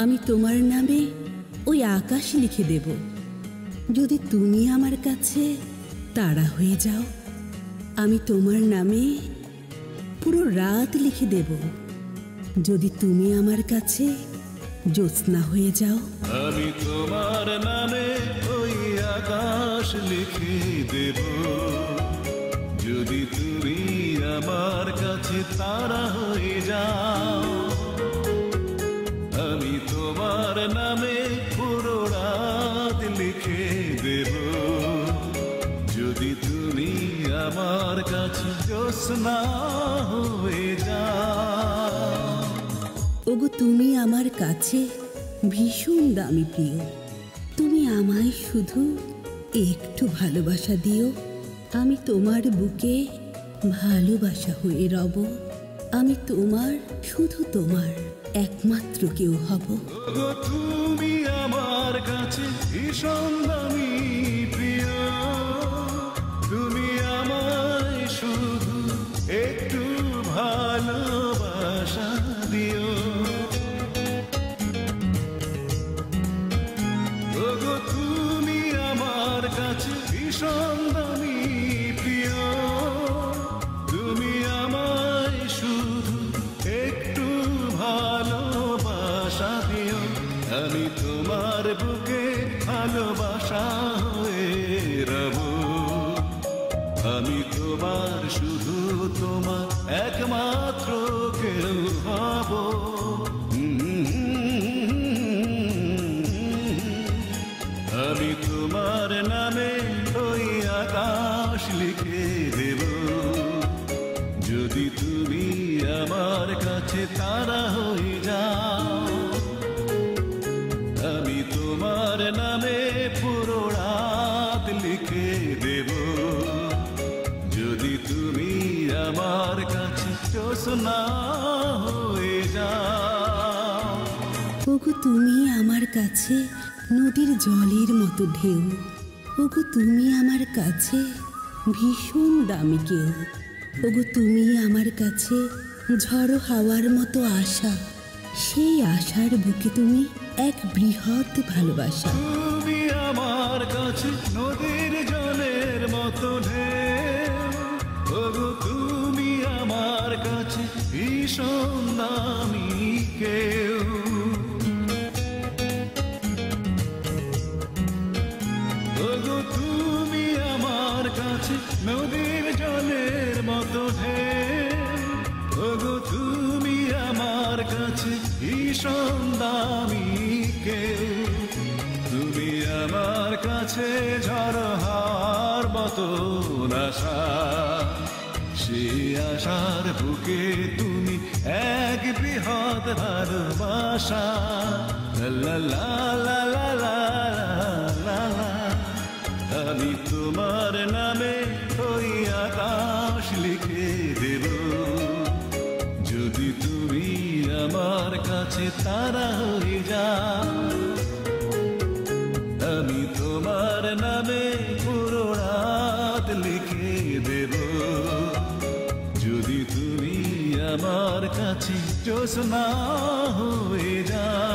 আমি তোমার নামে ওই আকাশ লিখে দেব যদি তুমি আমার কাছে তারা হয়ে যাও। আমি তোমার নামে পুরো রাত লিখে দেব যদি তুমি আমার কাছে জ্যোৎস্না হয়ে যাও। আমি তোমার নামে ওই আকাশ লিখে দেব যদি তুমি আমার কাছে তারা হয়ে যাও। আমি তোমার নামে পুরো রাত লিখে দেব যদি তুমি আমার কাছে জ্যোৎস্না হয়ে যাও। ওগো তুমি আমার কাছে ভীষণ দামি প্রিয়, তুমি আমায় শুধু একটু ভালোবাসা দিও। আমি তোমার বুকে ভালোবাসা হয়ে রব। আমি তোমার, শুধু তোমার একমাত্র কেউ হব। ওগো তুমি আমার কাছে ভীষণ দামি প্রিয়, তুমি আমায় শুধু একটু ভালোবাসা দিও। ওগো তুমি আমার কাছে ভীষণ দামি প্রিয়, তুমি আমায় শুধু একটু ভালোবাসা দিও। আমি তোমার বুকে ভালোবাসা হয়ে রব। আমি তোমার, শুধু তোমার একমাত্র কেউ হব। আমি তোমার নামে ওই আকাশ লিখে দেব যদি তুমি আমার কাছে তারা হয়ে যাও। আমি তোমার নামে পুরো রাত লিখে দেব যদি তুমি আমার কাছে জ্যোৎস্না হয়ে যাও। ওগো তুমি আমার কাছে নদীর জলের মতো ঢেউ। ওগো তুমি আমার কাছে ভীষণ দামি কেউ। ওগো তুমি আমার কাছে ঝড়ো হাওয়ার মতো আশা। সেই আশার বুকে তুমি এক বৃহৎ ভালোবাসা। তুমি আমার কাছে নদীর জলের মতো ঢেউ। ওগো তুমি আমার কাছে ভীষণ দামি কেউ। ওগো তুমি আমার কাছে নদীর জলের মতো ঢেউ। ওগো তুমি আমার কাছে ভীষণ দামি কেউ। তুমি আমার কাছে ঝড় হাওয়ার মতো আশা। সেই আশার বুকে তুমি এক বৃহৎ ভালোবাসা। লা লা লা লা লা লা লা। আমি তোমার নামে ওই আকাশ লিখে দেব যদি তুমি আমার কাছে তারা হয়ে যাও। আমি তোমার নামে পুরো রাত লিখে দেব যদি তুমি আমার কাছে জ্যোৎস্না হয়ে যাও।